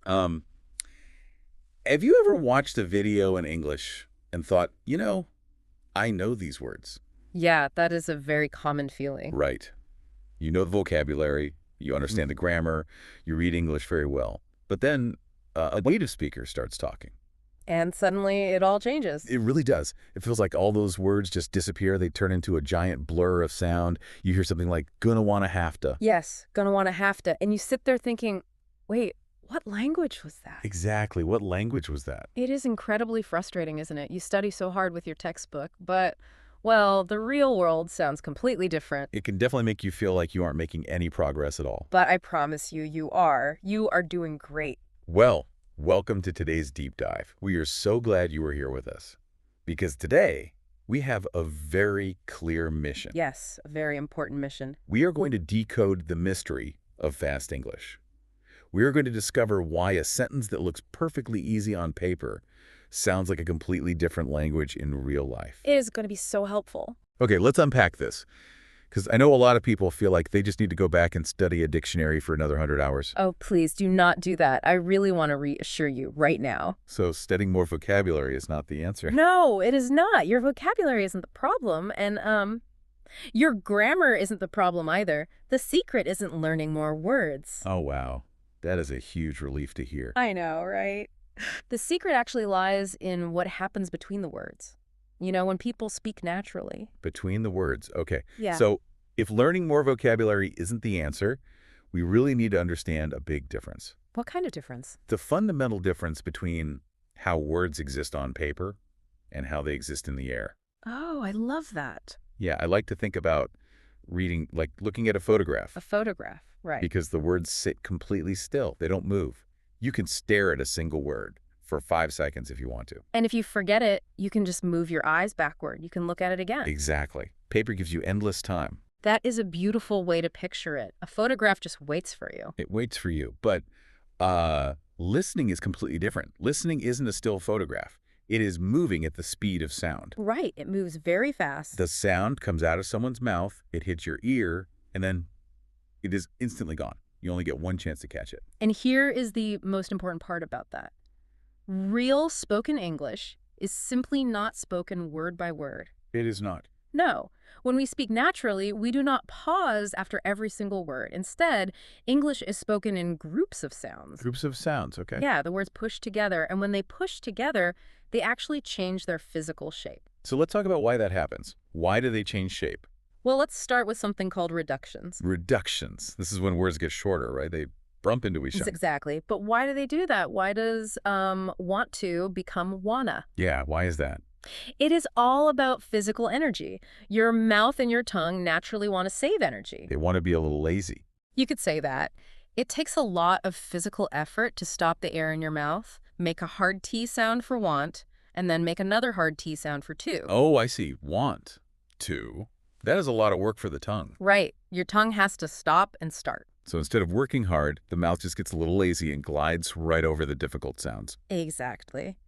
Um, have you ever watched a video in English and thought, I know these words? Yeah, that is a very common feeling. Right. You know the vocabulary, you understand the grammar, you read English very well. But then a native speaker starts talking. And suddenly it all changes. It really does. It feels like all those words just disappear. They turn into a giant blur of sound. You hear something like, gonna wanna have to. Yes, gonna wanna have to. And you sit there thinking, wait, what language was that? Exactly. What language was that? It is incredibly frustrating, isn't it? You study so hard with your textbook, but, well, the real world sounds completely different. It can definitely make you feel like you aren't making any progress at all. But I promise you, you are. You are doing great. Well, welcome to today's deep dive. We are so glad you were here with us. Because today, we have a very clear mission. Yes, a very important mission. We are going to decode the mystery of fast English. We are going to discover why a sentence that looks perfectly easy on paper sounds like a completely different language in real life. It is going to be so helpful. Okay, let's unpack this. Because I know a lot of people feel like they just need to go back and study a dictionary for another 100 hours. Oh, please do not do that. I really want to reassure you right now. So studying more vocabulary is not the answer. No, it is not. Your vocabulary isn't the problem, and your grammar isn't the problem either. The secret isn't learning more words. Oh, wow. That is a huge relief to hear. I know, right? The secret actually lies in what happens between the words. You know, when people speak naturally. Between the words. Okay. Yeah. So if learning more vocabulary isn't the answer, we really need to understand a big difference. What kind of difference? The fundamental difference between how words exist on paper and how they exist in the air. Oh, I love that. Yeah, I like to think about reading, like looking at a photograph. A photograph, right. Because the words sit completely still. They don't move. You can stare at a single word for 5 seconds if you want to. And if you forget it, you can just move your eyes backward. You can look at it again. Exactly. Paper gives you endless time. That is a beautiful way to picture it. A photograph just waits for you. It waits for you. But listening is completely different. Listening isn't a still photograph. It is moving at the speed of sound. Right. It moves very fast. The sound comes out of someone's mouth, it hits your ear, and then it is instantly gone. You only get one chance to catch it. And here is the most important part about that. Real spoken English is simply not spoken word by word. It is not. No. When we speak naturally, we do not pause after every single word. Instead, English is spoken in groups of sounds. Groups of sounds, okay. Yeah, the words push together. And when they push together, they actually change their physical shape. So let's talk about why that happens. Why do they change shape? Well, let's start with something called reductions. Reductions. This is when words get shorter, right? They bump into each other. Exactly. But why do they do that? Why does want to become wanna? Yeah, why is that? It is all about physical energy. Your mouth and your tongue naturally want to save energy. They want to be a little lazy. You could say that. It takes a lot of physical effort to stop the air in your mouth, make a hard T sound for want, and then make another hard T sound for to. Oh, I see. Want to. That is a lot of work for the tongue. Right. Your tongue has to stop and start. So instead of working hard, the mouth just gets a little lazy and glides right over the difficult sounds. Exactly.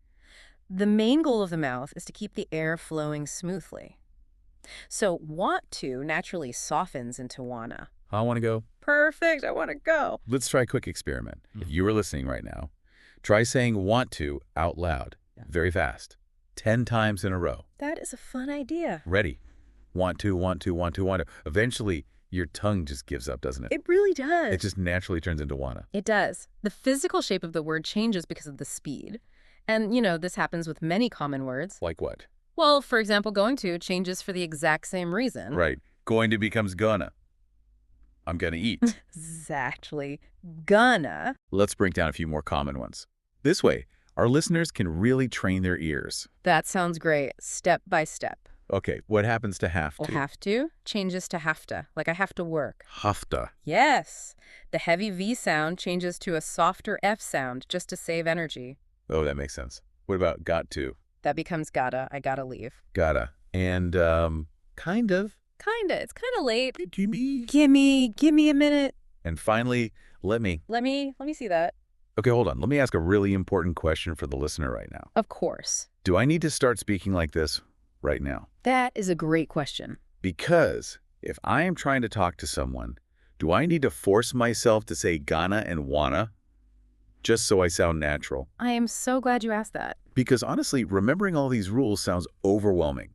The main goal of the mouth is to keep the air flowing smoothly. So want to naturally softens into wanna. I want to go. Perfect, I want to go. Let's try a quick experiment. If you were listening right now, try saying want to out loud, very fast, 10 times in a row. That is a fun idea. Ready? Want to, want to, want to, want to. Eventually, your tongue just gives up, doesn't it? It really does. It just naturally turns into wanna. It does. The physical shape of the word changes because of the speed. And, this happens with many common words. Like what? Well, for example, going to changes for the exact same reason. Right. Going to becomes gonna. I'm gonna eat. Exactly. Gonna. Let's break down a few more common ones. This way, our listeners can really train their ears. That sounds great. Step by step. Okay, what happens to have to? Well, have to changes to have to, like I have to work. Hafta. Yes. The heavy V sound changes to a softer F sound just to save energy. Oh, that makes sense. What about got to? That becomes gotta. I gotta leave. Gotta. And, kind of. Kinda. It's kinda late. Gimme. Gimme a minute. And finally, let me. Let me see that. Okay, hold on. Let me ask a really important question for the listener right now. Of course. Do I need to start speaking like this right now? That is a great question. Because if I am trying to talk to someone, do I need to force myself to say gonna and wanna? Just so I sound natural. I am so glad you asked that. Because honestly, remembering all these rules sounds overwhelming,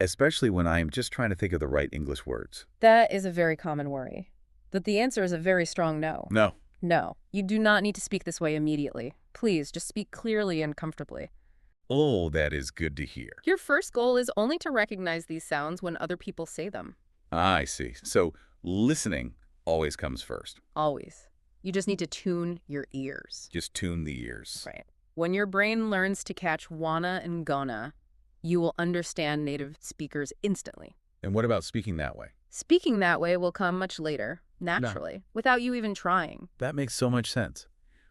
especially when I am just trying to think of the right English words. That is a very common worry. But the answer is a very strong no. No. No, you do not need to speak this way immediately. Please, just speak clearly and comfortably. Oh, that is good to hear. Your first goal is only to recognize these sounds when other people say them. I see. So listening always comes first. Always. You just need to tune your ears. Just tune the ears. Right. When your brain learns to catch wanna and gonna, you will understand native speakers instantly. And what about speaking that way? Speaking that way will come much later, naturally, without you even trying. That makes so much sense.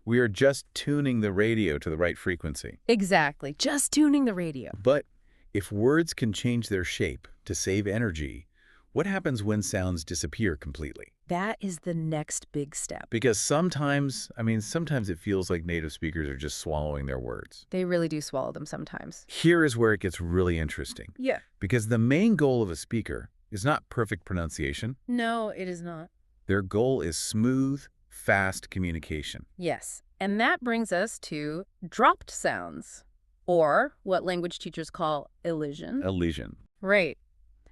We are just tuning the radio to the right frequency. Exactly. Just tuning the radio. But if words can change their shape to save energy, what happens when sounds disappear completely? That is the next big step. Because sometimes it feels like native speakers are just swallowing their words. They really do swallow them sometimes. Here is where it gets really interesting. Yeah. Because the main goal of a speaker is not perfect pronunciation. No, it is not. Their goal is smooth, fast communication. Yes. And that brings us to dropped sounds, or what language teachers call elision. Elision. Right.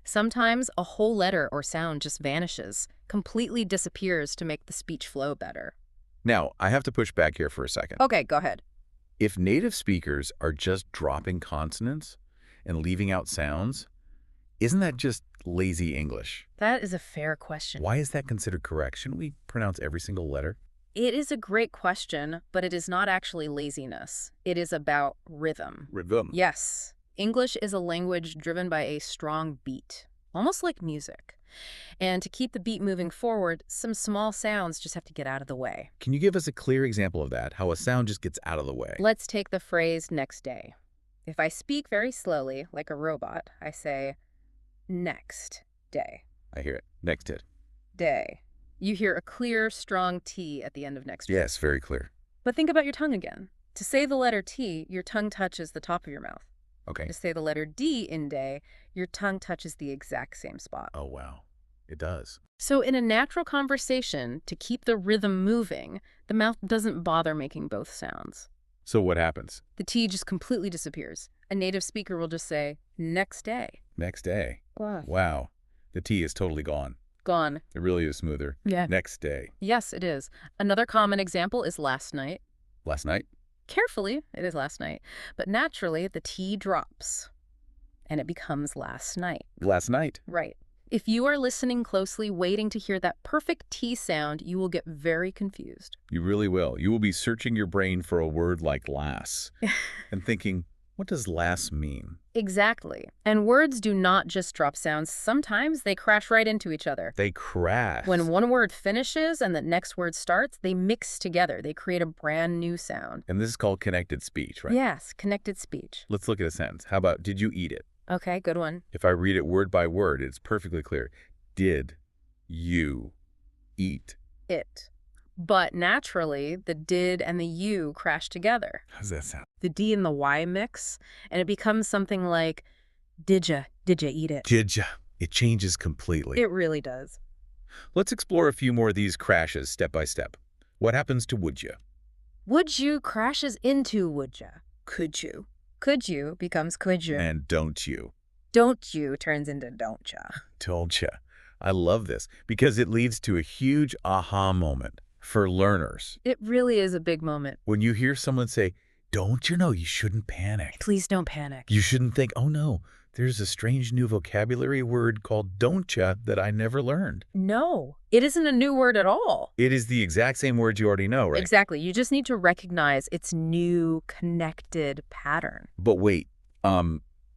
Sometimes a whole letter or sound just vanishes, completely disappears to make the speech flow better. Now, I have to push back here for a second. Okay, go ahead. If native speakers are just dropping consonants and leaving out sounds, isn't that just lazy English? That is a fair question. Why is that considered correct? Shouldn't we pronounce every single letter? It is a great question, but it is not actually laziness. It is about rhythm. Rhythm. Yes. English is a language driven by a strong beat, almost like music. And to keep the beat moving forward, some small sounds just have to get out of the way. Can you give us a clear example of that, how a sound just gets out of the way? Let's take the phrase next day. If I speak very slowly, like a robot, I say, next day. I hear it. Next it. Day. You hear a clear, strong T at the end of next. Yes, very clear. But think about your tongue again. To say the letter T, your tongue touches the top of your mouth. Okay. To say the letter D in day, your tongue touches the exact same spot. Oh, wow. It does. So in a natural conversation, to keep the rhythm moving, the mouth doesn't bother making both sounds. So what happens? The T just completely disappears. A native speaker will just say, next day. Next day. Wow. Wow. The T is totally gone. Gone. It really is smoother. Yeah. Next day. Yes, it is. Another common example is last night. Last night? Carefully, it is last night. But naturally, the T drops. And it becomes last night. Last night. Right. If you are listening closely, waiting to hear that perfect T sound, you will get very confused. You really will. You will be searching your brain for a word like lass and thinking, what does lass mean? Exactly. And words do not just drop sounds. Sometimes they crash right into each other. They crash. When one word finishes and the next word starts, they mix together. They create a brand new sound. And this is called connected speech, right? Yes, connected speech. Let's look at a sentence. How about, did you eat it? Okay, good one. If I read it word by word, it's perfectly clear. Did you eat? It. But naturally, the did and the you crash together. How does that sound? The D and the Y mix, and it becomes something like, did ya eat it? Did ya? It changes completely. It really does. Let's explore a few more of these crashes step by step. What happens to would ya? Would you crashes into would ya? Could you? Could you becomes could you. And don't you? Don't you turns into don't ya. Don't ya? I love this because it leads to a huge aha moment for learners. It really is a big moment. When you hear someone say, don't you know you shouldn't panic? Please don't panic. You shouldn't think, oh no, there's a strange new vocabulary word called don't ya that I never learned. No, it isn't a new word at all. It is the exact same word you already know, right? Exactly. You just need to recognize its new connected pattern. But wait,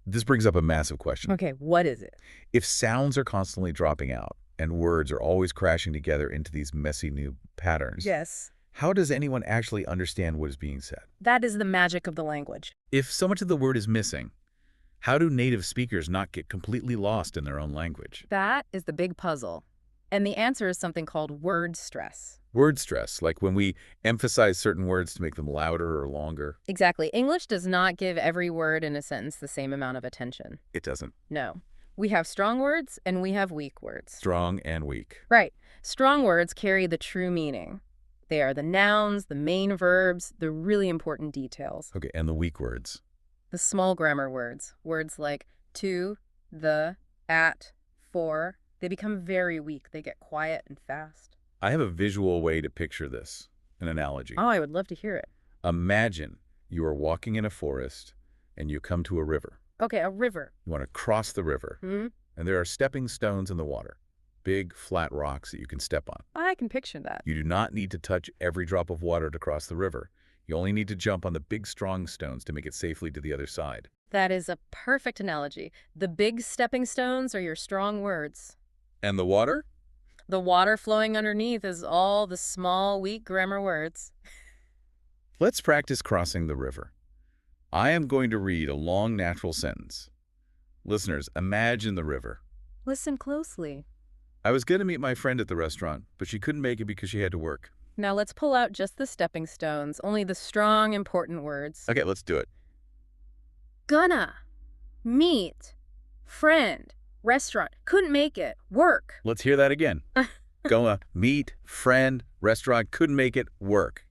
this brings up a massive question. Okay, what is it? If sounds are constantly dropping out and words are always crashing together into these messy new patterns, Yes. how does anyone actually understand what is being said? That is the magic of the language. If so much of the word is missing, how do native speakers not get completely lost in their own language? That is the big puzzle. And the answer is something called word stress. Word stress, like when we emphasize certain words to make them louder or longer. Exactly. English does not give every word in a sentence the same amount of attention. It doesn't. No. We have strong words and we have weak words. Strong and weak. Right. Strong words carry the true meaning. They are the nouns, the main verbs, the really important details. Okay, and the weak words. The small grammar words, words like to, the, at, for, they become very weak. They get quiet and fast. I have a visual way to picture this, an analogy. Oh, I would love to hear it. Imagine you are walking in a forest and you come to a river. Okay, a river. You want to cross the river, Hmm? and there are stepping stones in the water, big flat rocks that you can step on. I can picture that. You do not need to touch every drop of water to cross the river. You only need to jump on the big strong stones to make it safely to the other side. That is a perfect analogy. The big stepping stones are your strong words. And the water? The water flowing underneath is all the small, weak grammar words. Let's practice crossing the river. I am going to read a long natural sentence. Listeners, imagine the river. Listen closely. I was going to meet my friend at the restaurant, but she couldn't make it because she had to work. Now let's pull out just the stepping stones, only the strong, important words. Okay, let's do it. Gonna, meet, friend, restaurant, couldn't make it, work. Let's hear that again. Gonna meet, friend, restaurant, couldn't make it, work.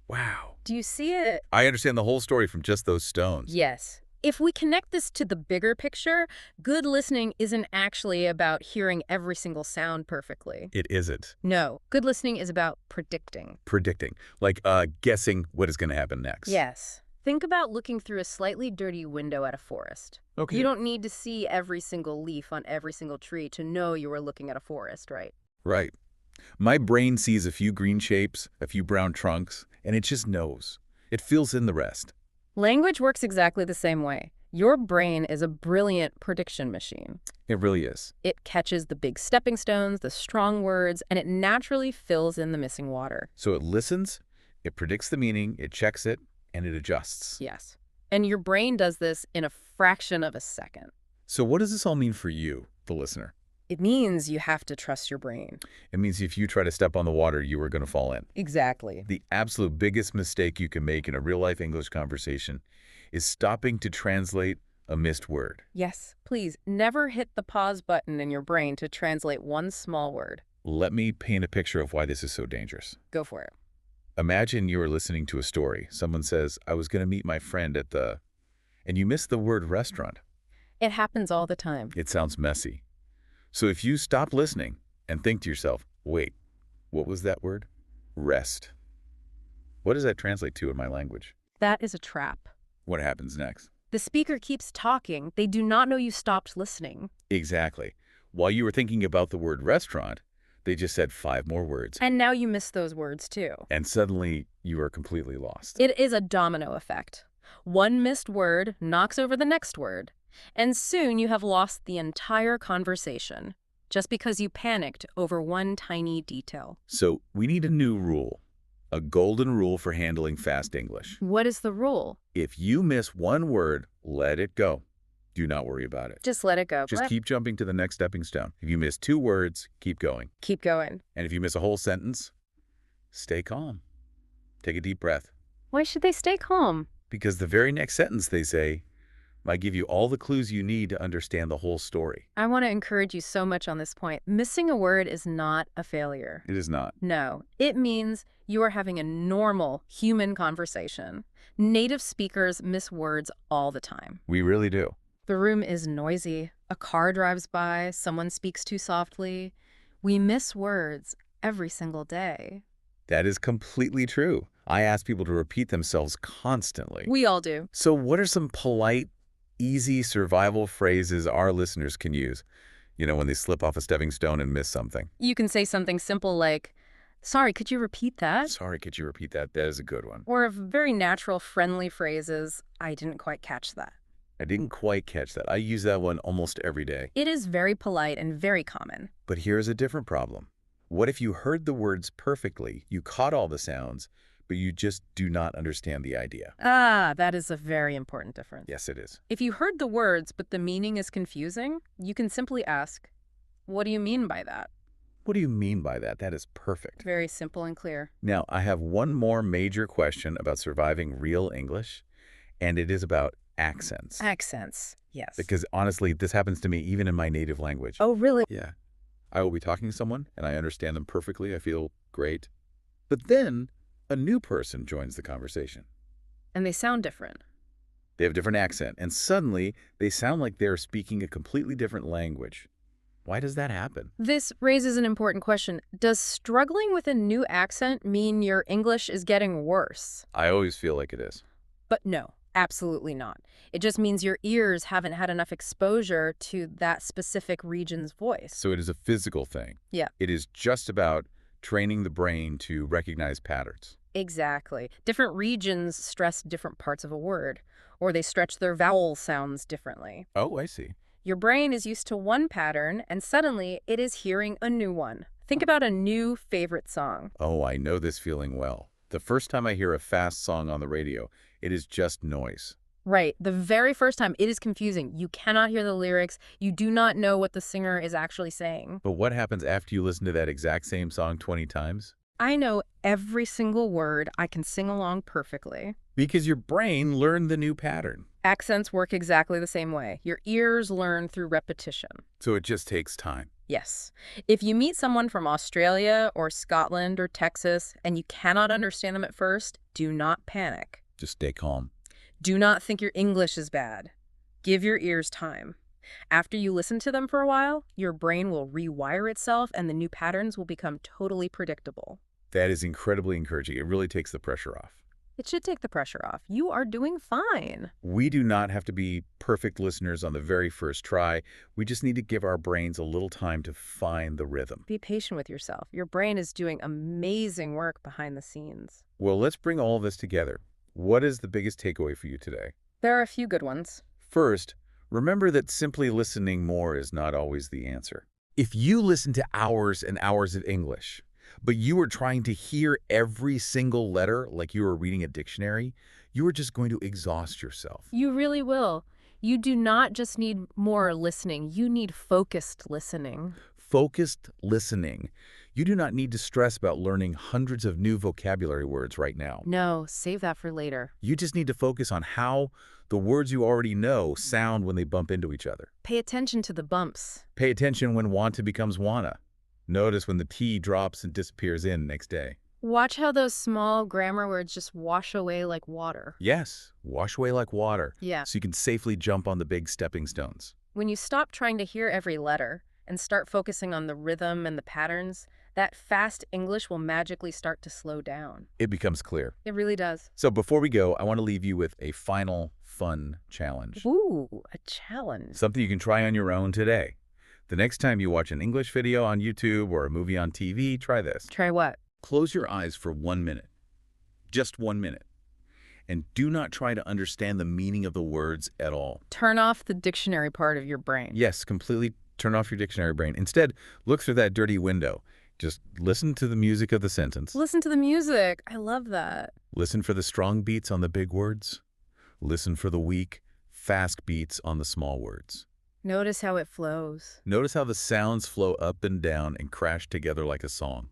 Wow. Do you see it? I understand the whole story from just those stones. Yes. If we connect this to the bigger picture, good listening isn't actually about hearing every single sound perfectly. It isn't. No, good listening is about predicting. Predicting, like guessing what is going to happen next. Yes. Think about looking through a slightly dirty window at a forest. Okay. You don't need to see every single leaf on every single tree to know you are looking at a forest, right? Right. My brain sees a few green shapes, a few brown trunks, and it just knows. It fills in the rest. Language works exactly the same way. Your brain is a brilliant prediction machine. It really is. It catches the big stepping stones, the strong words, and it naturally fills in the missing water. So it listens, it predicts the meaning, it checks it, and it adjusts. Yes. And your brain does this in a fraction of a second. So what does this all mean for you, the listener? It means you have to trust your brain. It means if you try to step on the water, you are going to fall in. Exactly. The absolute biggest mistake you can make in a real-life English conversation is stopping to translate a missed word. Yes, please never hit the pause button in your brain to translate one small word. Let me paint a picture of why this is so dangerous. Go for it. Imagine you are listening to a story. Someone says, I was going to meet my friend at the... and you miss the word restaurant. It happens all the time. It sounds messy. So if you stop listening and think to yourself, wait, what was that word? Rest. What does that translate to in my language? That is a trap. What happens next? The speaker keeps talking. They do not know you stopped listening. Exactly. While you were thinking about the word restaurant, they just said 5 more words. And now you miss those words too. And suddenly you are completely lost. It is a domino effect. One missed word knocks over the next word. And soon you have lost the entire conversation just because you panicked over one tiny detail. So we need a new rule, a golden rule for handling fast English. What is the rule? If you miss one word, let it go. Do not worry about it. Just let it go. Just keep jumping to the next stepping stone. If you miss 2 words, keep going. Keep going. And if you miss a whole sentence, stay calm. Take a deep breath. Why should they stay calm? Because the very next sentence they say might give you all the clues you need to understand the whole story. I want to encourage you so much on this point. Missing a word is not a failure. It is not. No, it means you are having a normal human conversation. Native speakers miss words all the time. We really do. The room is noisy. A car drives by. Someone speaks too softly. We miss words every single day. That is completely true. I ask people to repeat themselves constantly. We all do. So what are some polite, easy survival phrases our listeners can use, when they slip off a stepping stone and miss something? You can say something simple like, sorry, could you repeat that? Sorry, could you repeat that? That is a good one. Or a very natural, friendly phrases, I didn't quite catch that. I didn't quite catch that. I use that one almost every day. It is very polite and very common. But here's a different problem. What if you heard the words perfectly, you caught all the sounds, but you just do not understand the idea? Ah, that is a very important difference. Yes, it is. If you heard the words, but the meaning is confusing, you can simply ask, what do you mean by that? What do you mean by that? That is perfect. Very simple and clear. Now, I have one more major question about surviving real English, and it is about accents. Accents, yes. Because honestly, this happens to me even in my native language. Oh, really? Yeah. I will be talking to someone, and I understand them perfectly. I feel great. But then a new person joins the conversation. And they sound different. They have a different accent, and suddenly they sound like they're speaking a completely different language. Why does that happen? This raises an important question. Does struggling with a new accent mean your English is getting worse? I always feel like it is. But no, absolutely not. It just means your ears haven't had enough exposure to that specific region's voice. So it is a physical thing. Yeah. It is just about training the brain to recognize patterns. Exactly. Different regions stress different parts of a word, or they stretch their vowel sounds differently. Oh, I see. Your brain is used to one pattern, and suddenly it is hearing a new one. Think about a new favorite song. Oh, I know this feeling well. The first time I hear a fast song on the radio, it is just noise. Right. The very first time, it is confusing. You cannot hear the lyrics. You do not know what the singer is actually saying. But what happens after you listen to that exact same song 20 times? I know every single word. I can sing along perfectly. Because your brain learned the new pattern. Accents work exactly the same way. Your ears learn through repetition. So it just takes time. Yes. If you meet someone from Australia or Scotland or Texas and you cannot understand them at first, do not panic. Just stay calm. Do not think your English is bad. Give your ears time. After you listen to them for a while, your brain will rewire itself and the new patterns will become totally predictable. That is incredibly encouraging. It really takes the pressure off. It should take the pressure off. You are doing fine. We do not have to be perfect listeners on the very first try. We just need to give our brains a little time to find the rhythm. Be patient with yourself. Your brain is doing amazing work behind the scenes. Well, let's bring all of this together. What is the biggest takeaway for you today? There are a few good ones. First, remember that simply listening more is not always the answer. If you listen to hours and hours of English, but you are trying to hear every single letter like you are reading a dictionary, you are just going to exhaust yourself. You really will. You do not just need more listening. You need focused listening. Focused listening. You do not need to stress about learning hundreds of new vocabulary words right now. No, save that for later. You just need to focus on how the words you already know sound when they bump into each other. Pay attention to the bumps. Pay attention when wanta becomes wanna. Notice when the T drops and disappears in next day. Watch how those small grammar words just wash away like water. Yes, wash away like water. Yeah. So you can safely jump on the big stepping stones. When you stop trying to hear every letter and start focusing on the rhythm and the patterns, that fast English will magically start to slow down. It becomes clear. It really does. So before we go, I want to leave you with a final fun challenge. Ooh, a challenge. Something you can try on your own today. The next time you watch an English video on YouTube or a movie on TV, try this. Try what? Close your eyes for 1 minute. Just 1 minute. And do not try to understand the meaning of the words at all. Turn off the dictionary part of your brain. Yes, completely turn off your dictionary brain. Instead, look through that dirty window. Just listen to the music of the sentence. Listen to the music. I love that. Listen for the strong beats on the big words. Listen for the weak, fast beats on the small words. Notice how it flows. Notice how the sounds flow up and down and crash together like a song.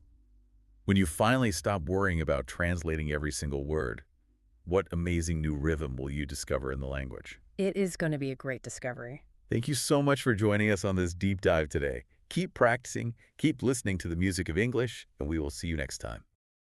When you finally stop worrying about translating every single word, what amazing new rhythm will you discover in the language? It is going to be a great discovery. Thank you so much for joining us on this deep dive today. Keep practicing, keep listening to the music of English, and we will see you next time.